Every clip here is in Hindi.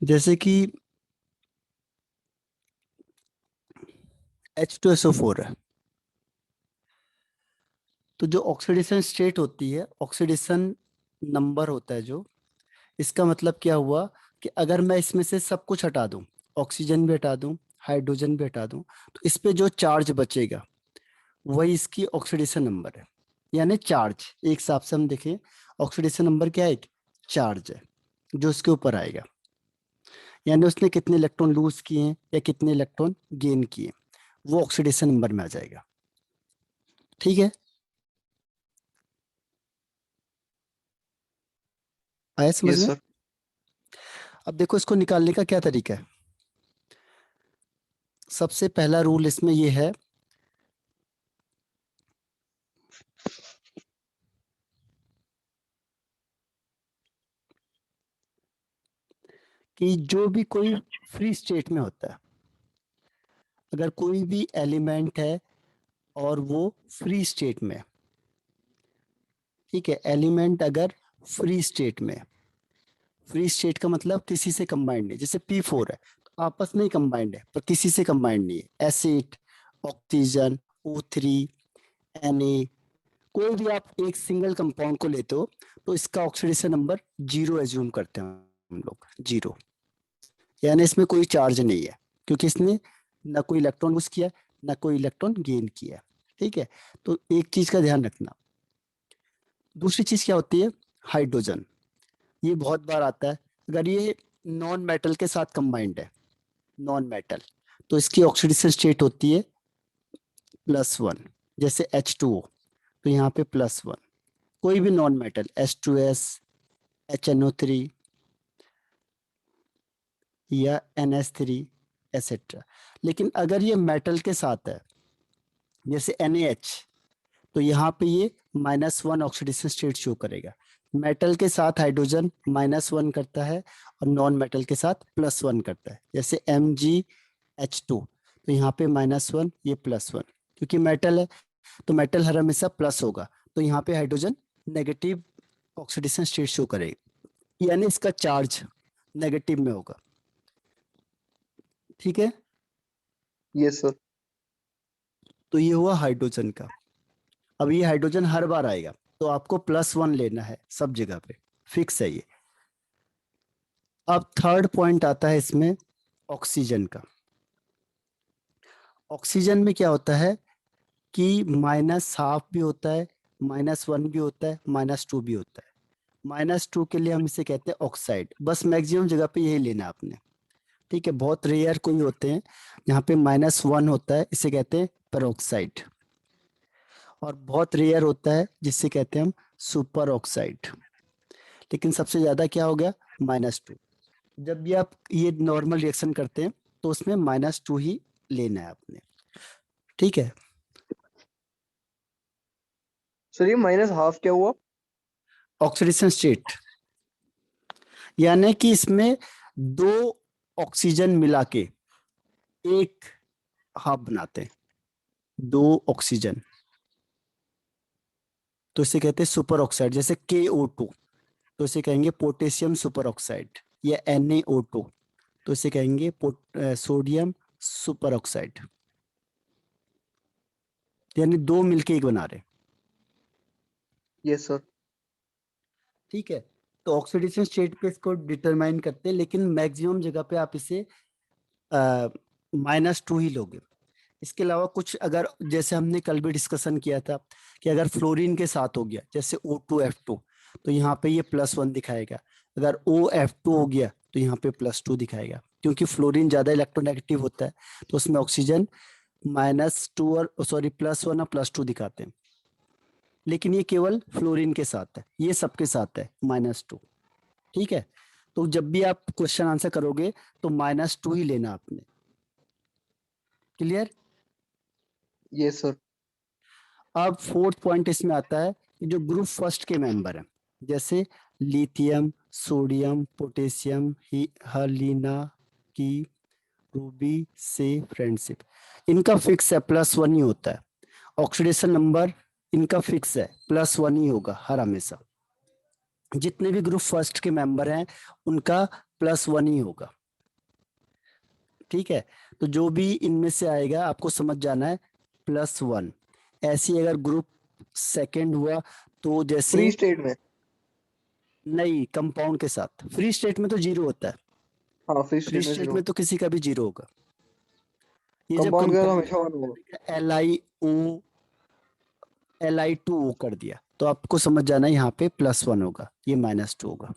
जैसे कि H2SO4 है, तो जो ऑक्सीडेशन स्टेट होती है, ऑक्सीडेशन नंबर होता है जो, इसका मतलब क्या हुआ कि अगर मैं इसमें से सब कुछ हटा दूं, ऑक्सीजन भी हटा दूं, हाइड्रोजन भी हटा दूं, तो इस पे जो चार्ज बचेगा वही इसकी ऑक्सीडेशन नंबर है। यानी चार्ज एक हिसाब से हम देखें, ऑक्सीडेशन नंबर क्या है? एक चार्ज है जो इसके ऊपर आएगा, यानी उसने कितने इलेक्ट्रॉन लूज किए हैं या कितने इलेक्ट्रॉन गेन किए, वो ऑक्सीडेशन नंबर में आ जाएगा। ठीक है, आया समझ यस में? सर। अब देखो इसको निकालने का क्या तरीका है। सबसे पहला रूल इसमें यह है कि जो भी कोई फ्री स्टेट में होता है, अगर कोई भी एलिमेंट है और वो फ्री स्टेट में, ठीक है, एलिमेंट अगर फ्री स्टेट में, फ्री स्टेट का मतलब किसी से कंबाइंड नहीं, जैसे P4 है तो आपस में ही कंबाइंड है पर किसी से कंबाइंड नहीं है, एसिड, ऑक्सीजन, O3, Na, कोई भी आप एक सिंगल कंपाउंड को लेते हो तो इसका ऑक्सीडेशन नंबर 0 एज्यूम करते हैं हम लोग, 0, यानी इसमें कोई चार्ज नहीं है क्योंकि इसने ना कोई इलेक्ट्रॉन लूज किया ना कोई इलेक्ट्रॉन गेन किया। ठीक है, तो एक चीज का ध्यान रखना। दूसरी चीज क्या होती है? हाइड्रोजन, ये बहुत बार आता है। अगर ये नॉन मेटल के साथ कंबाइंड है, नॉन मेटल, तो इसकी ऑक्सीडेशन स्टेट होती है +1, जैसे H2O, तो यहाँ पे +1। कोई भी नॉन मेटल, H2S, HNO3 या NH3 एसेट्रा। लेकिन अगर ये मेटल के साथ है जैसे NaH, तो यहाँ पे ये -1 ऑक्सीडेशन स्टेट शो करेगा। मेटल के साथ हाइड्रोजन -1 करता है और नॉन मेटल के साथ +1 करता है, जैसे MgH2, तो यहाँ पे -1, ये +1, क्योंकि मेटल है तो मेटल हर हमेशा प्लस होगा, तो यहाँ पे hydrogen negative oxidation state show करेगा, यानी इसका चार्ज नेगेटिव में होगा। ठीक है, यस सर। तो ये हुआ हाइड्रोजन का। अब ये हाइड्रोजन हर बार आएगा तो आपको +1 लेना है सब जगह पे, फिक्स है ये। अब थर्ड पॉइंट आता है इसमें ऑक्सीजन का। ऑक्सीजन में क्या होता है कि -½ भी होता है, -1 भी होता है, -2 भी होता है। -2 के लिए हम इसे कहते हैं ऑक्साइड, बस मैक्सिमम जगह पे यही लेना है आपने। ठीक है, बहुत रेयर कोई होते हैं जहाँ पे -1 होता है, इसे कहते हैं पेरोक्साइड, और बहुत रेयर होता है जिससे कहते हैं हम सुपर ऑक्साइड। लेकिन सबसे ज्यादा क्या हो गया? -2। जब भी आप ये नॉर्मल रिएक्शन करते हैं तो उसमें -2 ही लेना है आपने। ठीक है, सर ये -½ क्या हुआ? ऑक्सीडेशन स्टेट, यानी कि इसमें 2 ऑक्सीजन मिला के एक हाफ बनाते हैं, 2 ऑक्सीजन, तो इसे कहते हैं सुपर ऑक्साइड। जैसे KO2, तो इसे कहेंगे पोटेशियम सुपर ऑक्साइड, या NaO2, तो इसे कहेंगे सोडियम सुपर ऑक्साइड, यानी 2 मिलके एक बना रहे। Yes sir. ठीक है, तो ऑक्सीडेशन स्टेट पे इसको डिटरमाइन करते हैं, लेकिन मैक्सिमम जगह पे आप इसे -2 ही लोगे। इसके अलावा कुछ, अगर जैसे हमने कल भी डिस्कशन किया था कि अगर फ्लोरीन के साथ हो गया जैसे O2F2, तो यहाँ पे ये +1 दिखाएगा। अगर OF2 हो गया तो यहाँ पे +2 दिखाएगा, क्योंकि फ्लोरीन ज्यादा इलेक्ट्रोनेगेटिव होता है तो उसमें ऑक्सीजन -2 और सॉरी +1 और +2 दिखाते हैं। लेकिन ये केवल फ्लोरीन के साथ है, ये सबके साथ है -2। ठीक है, तो जब भी आप क्वेश्चन आंसर करोगे तो -2 ही लेना आपने। क्लियर? Yes sir. अब फोर्थ पॉइंट इसमें आता है कि जो ग्रुप फर्स्ट के मेंबर हैं, जैसे लिथियम, सोडियम, पोटेशियम, हलीना की, रूबी से फ्रेंडशिप, इनका फिक्स है +1 ही होता है। ऑक्सीडेशन नंबर इनका फिक्स है +1 ही होगा हर हमेशा। जितने भी ग्रुप फर्स्ट के मेंबर हैं उनका +1 ही होगा। ठीक है, तो जो भी इनमें से आएगा आपको समझ जाना है +1। ऐसे ही अगर ग्रुप सेकंड हुआ तो जैसे फ्री स्टेट में। नहीं, कंपाउंड के साथ। फ्री स्टेट में तो 0 होता है, हाँ फ्री फ्री स्टेट में स्टेट जीरो। में तो किसी का भी 0 होगा। ये जब कंपाउंड का तो कंपाउंड हमेशा वन होगा। Li2O कर दिया तो आपको समझ जाना है यहाँ पे +1 होगा, ये -2 होगा।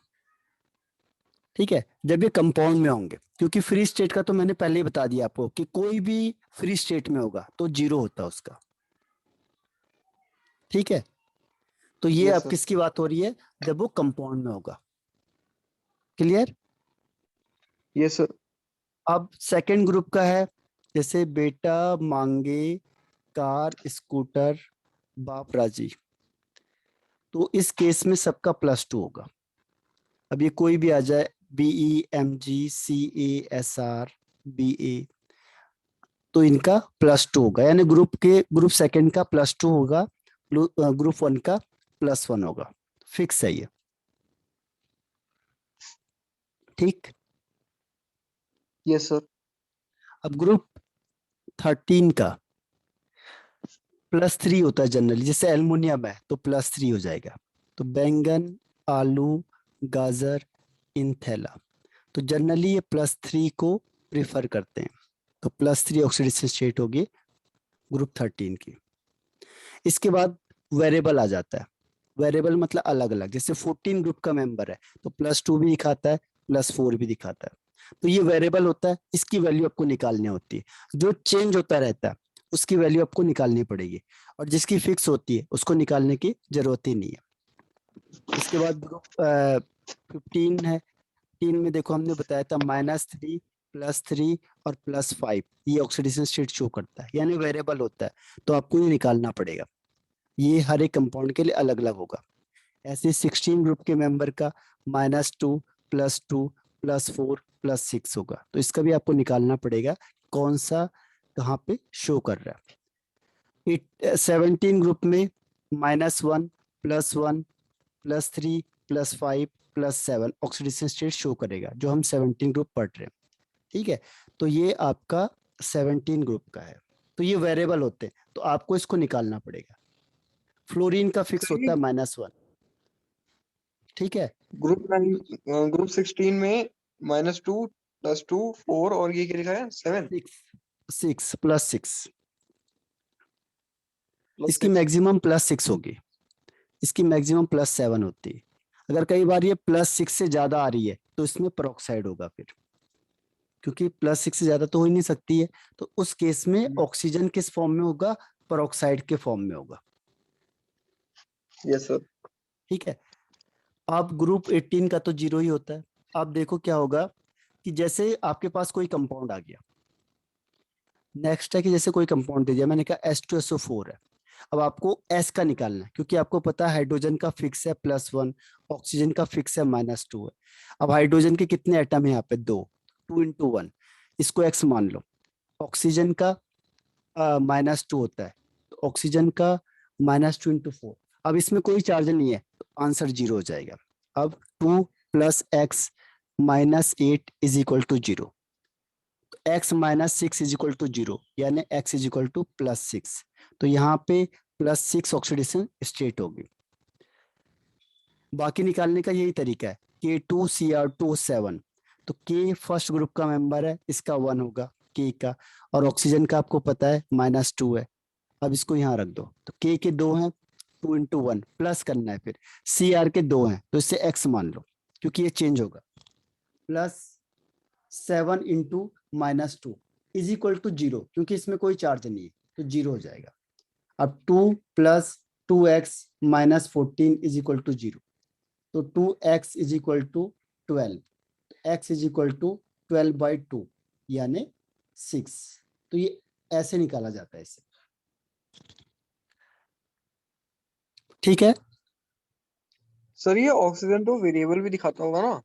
ठीक है, जब ये कंपाउंड में होंगे, क्योंकि फ्री स्टेट का तो मैंने पहले ही बता दिया आपको कि कोई भी फ्री स्टेट में होगा तो 0 होता है उसका। ठीक है, तो ये यस अब सर। किसकी बात हो रही है, जब वो कंपाउंड में होगा। क्लियर। Yes sir. अब सेकंड ग्रुप का है, जैसे बेटा मांगे कार स्कूटर बाप राजी, तो इस केस में सबका +2 होगा। अब ये कोई भी आ जाए, BEMGCASR BA, तो इनका +2 होगा, यानी ग्रुप सेकंड का +2 होगा, ग्रुप वन का +1 होगा। फिक्स है ये। ठीक। Yes sir. अब ग्रुप 13 का +3 होता है जनरली, जैसे एल्युमिनियम है तो +3 हो जाएगा। तो बैंगन आलू गाजर इंथेला, तो जनरली ये +3 को प्रिफर करते हैं, तो +3 ऑक्सीडेशन स्टेट होगी ग्रुप 13 की। इसके बाद वेरिएबल आ जाता है। वेरिएबल मतलब अलग अलग, जैसे 14 ग्रुप का मेंबर है तो +2 भी दिखाता है, +4 भी दिखाता है। तो ये वेरिएबल होता है, इसकी वैल्यू आपको निकालनी होती है। जो चेंज होता रहता है उसकी वैल्यू आपको निकालनी पड़ेगी, और जिसकी फिक्स होती है उसको निकालने की जरूरत ही नहीं है। इसके बाद ग्रुप 15 है। 3 में देखो हमने बताया था -3 +3 और +5, ये ऑक्सीडेशन स्टेट शो करता है, यानी वेरिएबल होता है, तो आपको ये निकालना पड़ेगा। ये हर एक कंपाउंड के लिए अलग अलग होगा। ऐसे 16 ग्रुप के मेंबर का -2 +2 +4 +6 होगा, तो इसका भी आपको निकालना पड़ेगा कौन सा कहाँ पे शो कर रहा है। 17 ग्रुप में -1 +1 +3 +5 +7 ऑक्सीडेशन स्टेट शो करेगा, जो हम 17 ग्रुप पढ़ रहे हैं। ठीक है, तो ये आपका 17 ग्रुप का है। तो ये वेरिएबल होते हैं, तो आपको इसको निकालना पड़ेगा। फ्लोरीन का फिक्स सर होता ये है -1। ठीक है, ग्रुप 16 में -2 +2 4 और ये क्या लिखा है 7 6 +6, इसकी +6। मैक्सिमम +6 होगी, इसकी मैक्सिमम +7 होती है। अगर कई बार ये +6 से ज्यादा आ रही है तो इसमें पेरोक्साइड होगा फिर, क्योंकि +6 से ज्यादा तो हो ही नहीं सकती है, तो उस केस में ऑक्सीजन किस फॉर्म में होगा, पेरोक्साइड के फॉर्म में होगा। Yes sir. ठीक है, अब ग्रुप 18 का तो 0 ही होता है। अब देखो क्या होगा कि जैसे आपके पास कोई कंपाउंड आ गया, नेक्स्ट है कि जैसे कोई कंपाउंड दे दिया, मैंने कहा H2SO4 है। अब आपको S का निकालना है, क्योंकि आपको पता है हाइड्रोजन का फिक्स है +1, ऑक्सीजन का फिक्स है -2 है। अब हाइड्रोजन के कितने एटम है यहाँ पे, 2, 2 × 1, इसको X मान लो। ऑक्सीजन का -2 होता है, तो ऑक्सीजन का -2 × 4। अब इसमें कोई चार्ज नहीं है तो आंसर 0 हो जाएगा। अब 2 + x -8 = 0, x -6 = 0, यानी x +6, तो यहाँ पे +6 ऑक्सीडेशन स्टेट होगी। बाकी निकालने का यही तरीका है, K2Cr2O7, तो K फर्स्ट ग्रुप का मेंबर है, इसका 1 होगा K का, और ऑक्सीजन का आपको पता है -2 है। अब इसको यहाँ रख दो, तो K के 2 हैं, 2 × 1 प्लस करना है, फिर Cr के 2 हैं तो इससे x मान लो, क्योंकि ये चेंज होगा, +7 × -2 = 0, क्योंकि इसमें कोई चार्ज नहीं है तो 0 हो जाएगा। अब 2 + 2x -14 = 0, तो 2x = 12, x = 12/2 यानी 6। तो ये ऐसे निकाला जाता है इसे। ठीक है, सर ये ऑक्सीजन तो वेरिएबल भी दिखाता होगा ना।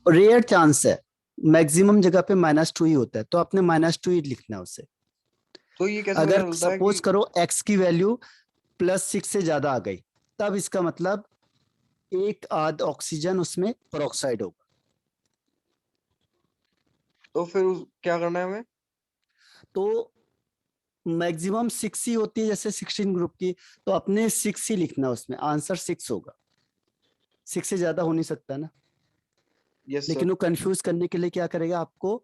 रेयर चांस है, मैक्सिमम जगह पे -2 ही होता है, तो आपने -2 ही लिखना है उसे। तो ये कैसे पता अगर चलता है सपोज कि करो x की वैल्यू +6 से ज्यादा आ गई, तब इसका मतलब एक आध ऑक्सीजन उसमें पेरोक्साइड होगा। तो फिर क्या करना है हमें? तो मैक्सिमम 6 ही होती है, जैसे 16 ग्रुप की, तो अपने 6 ही लिखना, उसमें आंसर 6 होगा, 6 से ज्यादा हो नहीं सकता ना। Yes sir. लेकिन वो कंफ्यूज करने के लिए क्या करेगा, आपको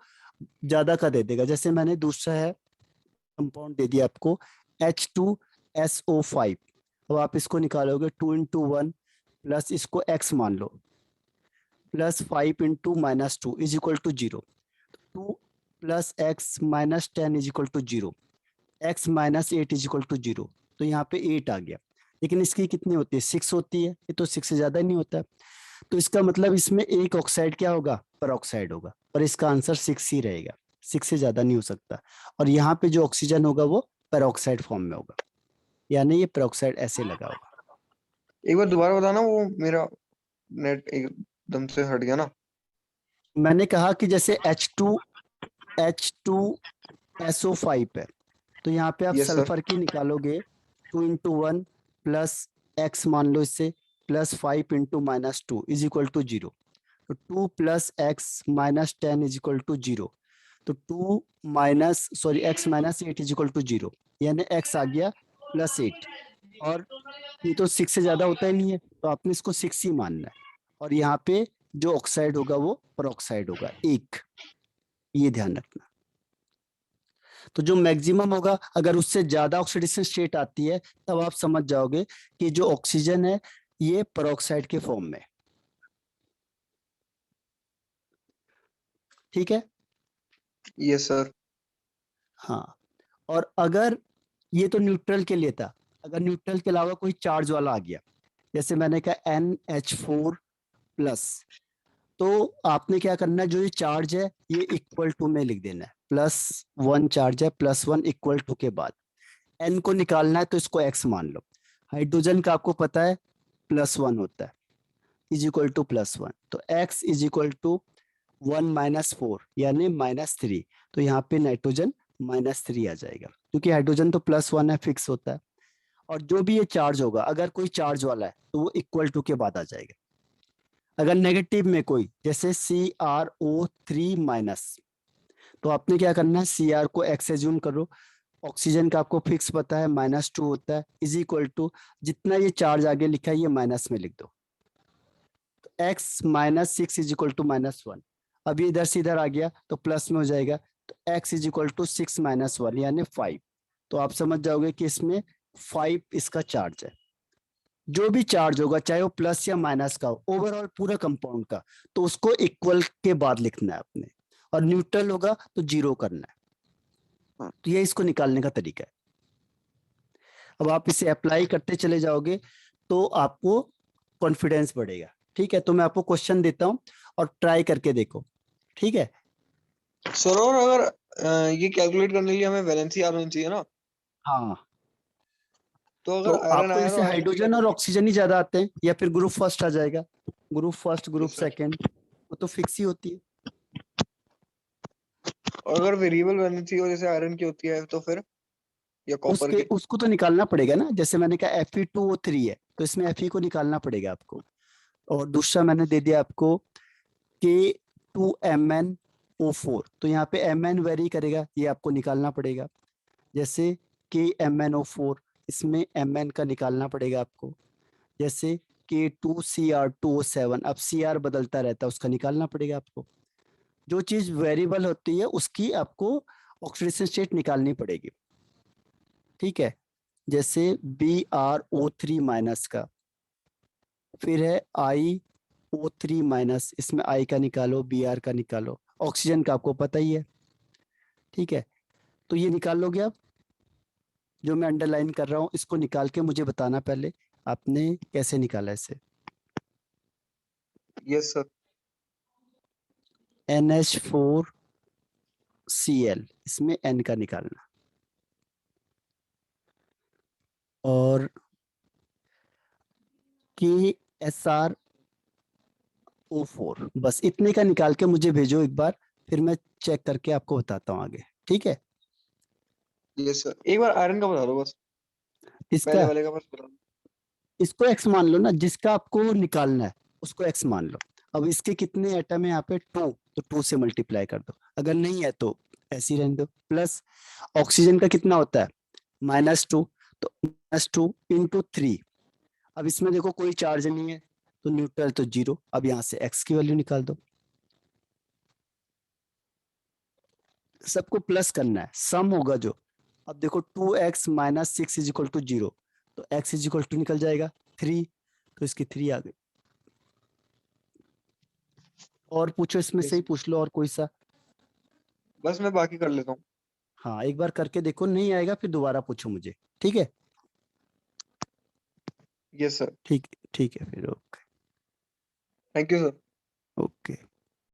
ज्यादा का दे देगा। जैसे मैंने दूसरा है कंपाउंड दे दिया आपको, H2SO5। अब आप इसको निकालोगे, 2 × 1 प्लस इसको x मान लो, plus 5 × -2 is equal to 0। 2 plus x minus 10 is equal to 0, x minus 8 is equal to 0। तो यहाँ पे 8 आ गया, लेकिन इसकी कितनी होती है, 6 होती है, ये तो 6 से ज्यादा नहीं होता है। तो इसका मतलब इसमें एक ऑक्साइड क्या होगा, परऑक्साइड होगा, और इसका आंसर 6 ही रहेगा, 6 से ज्यादा नहीं हो सकता। और यहाँ पे जो ऑक्सीजन होगा वो पेरोक्साइड फॉर्म में होगा, यानी ये पेरोक्साइड ऐसे लगा होगा। एक बार दोबारा बताना, वो मेरा नेट एकदम से हट गया ना। मैंने कहा कि जैसे H2SO5 है, तो यहाँ पे आप यस सर। सल्फर की निकालोगे, 2 × 1 प्लस x मान लो इससे, प्लस 5 × -2 इज इक्वल टू 0। तो 2 plus x minus 10 is equal to 0। तो x minus 8 is equal to 0, यानी x आ गया +8। और ये तो 6 से ज्यादा होता ही नहीं है, तो आपने इसको 6 ही मानना है। और यहाँ पे जो ऑक्साइड होगा वो परऑक्साइड होगा, एक, ये ध्यान रखना। तो जो मैक्सिमम होगा, अगर उससे ज्यादा ऑक्सीडेशन स्टेट आती है, तब आप समझ जाओगे कि जो ऑक्सीजन है ये परऑक्साइड के फॉर्म में। ठीक है। Yes sir. हाँ, और अगर ये तो न्यूट्रल के लिए था, अगर न्यूट्रल के अलावा कोई चार्ज वाला आ गया, जैसे मैंने कहा NH4+, तो आपने क्या करना है, जो ये चार्ज है ये इक्वल टू में लिख देना है, +1 चार्ज है, +1 इक्वल टू के बाद n को निकालना है, तो इसको x मान लो। हाइड्रोजन का आपको पता है +1 होता है, इज इक्वल टू +1, तो x इज इक्वल टू 1 - 4 यानी -3। तो यहाँ पे नाइट्रोजन -3 आ जाएगा, क्योंकि हाइड्रोजन तो +1 है, फिक्स होता है। और जो भी ये चार्ज होगा, अगर कोई चार्ज वाला है तो वो इक्वल टू के बाद आ जाएगा। अगर नेगेटिव में कोई, जैसे CrO3-, तो आपने क्या करना है, Cr को x एज्यूम करो, ऑक्सीजन का आपको फिक्स पता है -2 होता है, इज इक्वल टू जितना ये चार्ज आगे लिखा है ये माइनस में लिख दो, तो x -6 इज इक्वल टू -1। अब ये इधर से इधर आ गया तो प्लस में हो जाएगा, तो x इज इक्वल टू 6 - 1 यानी 5। तो आप समझ जाओगे कि इसमें 5 इसका चार्ज है। जो भी चार्ज होगा, चाहे वो प्लस या माइनस का हो, ओवरऑल पूरा कंपाउंड का, तो उसको इक्वल के बाद लिखना है आपने। और न्यूट्रल होगा तो 0 करना है। तो ये इसको निकालने का तरीका है। अब आप इसे अप्लाई करते चले जाओगे तो आपको कॉन्फिडेंस बढ़ेगा। ठीक है, तो मैं आपको क्वेश्चन देता हूँ और ट्राई करके देखो। ठीक है। सर और अगर ये कैलकुलेट करने के लिए हमें वैलेंसी आर होनी चाहिए ना, हाँ, तो तो अगर आयरन आपको आया तो जैसे आयरन की हाइड्रोजन और ऑक्सीजन ही ज्यादा आते हैं, या फिर ग्रुप फर्स्ट आ जाएगा, group first, group yes sir. Second, वो तो फिक्स ही होती है। और अगर वेरिएबल वैलेंसी हो जैसे आयरन की होती है तो फिर, या कॉपर उसके की? उसको तो निकालना पड़ेगा ना, जैसे मैंने कहा Fe2O3 है, तो इसमें Fe को निकालना पड़ेगा आपको। और दूसरा मैंने दे दिया आपको K2MnO4, तो यहाँ पे Mn वेरी करेगा, ये आपको निकालना पड़ेगा। जैसे KMnO4, इसमें Mn का निकालना पड़ेगा आपको। जैसे K2Cr2O7, अब Cr बदलता रहता है, उसका निकालना पड़ेगा आपको। जो चीज वेरिएबल होती है उसकी आपको ऑक्सीडेशन स्टेट निकालनी पड़ेगी। ठीक है, जैसे BrO3- का, फिर है IO3-, इसमें I का निकालो, Br का निकालो, ऑक्सीजन का आपको पता ही है। ठीक है, तो ये निकाल लोगे आप, जो मैं अंडरलाइन कर रहा हूँ इसको निकाल के मुझे बताना पहले आपने कैसे निकाला इसे। Yes sir. NH4Cl, इसमें N का निकालना, और KSrO4, बस इतने का निकाल के मुझे भेजो एक बार, फिर मैं चेक करके आपको बताता हूँ आगे। ठीक है। यस सर, एक बार आयरन का बता दो बस, पहले इसका, वाले का बस बता दो। इसको x मान लो ना, जिसका आपको निकालना है उसको x मान लो। अब इसके कितने एटम है यहाँ पे, 2, तो 2 से मल्टीप्लाई कर दो, अगर नहीं है तो ऐसे ही रहने दो। प्लस ऑक्सीजन का कितना होता है -2, तो -2 इंटू 3। अब इसमें देखो कोई चार्ज नहीं है तो न्यूट्रल तो 0। अब यहाँ से x की वैल्यू निकाल दो, सबको प्लस करना है, सम होगा जो। अब देखो 2x - 6 = 0, तो x = निकल जाएगा 3, तो इसकी 3 आ गई। और पूछो, इसमें से ही Yes. पूछ लो और कोई सा। बस मैं बाकी कर लेता हूँ। हाँ एक बार करके देखो, नहीं आएगा फिर दोबारा पूछो मुझे, ठीक है। Yes sir. ठीक ठीक है फिर, okay. Thank you sir. Okay.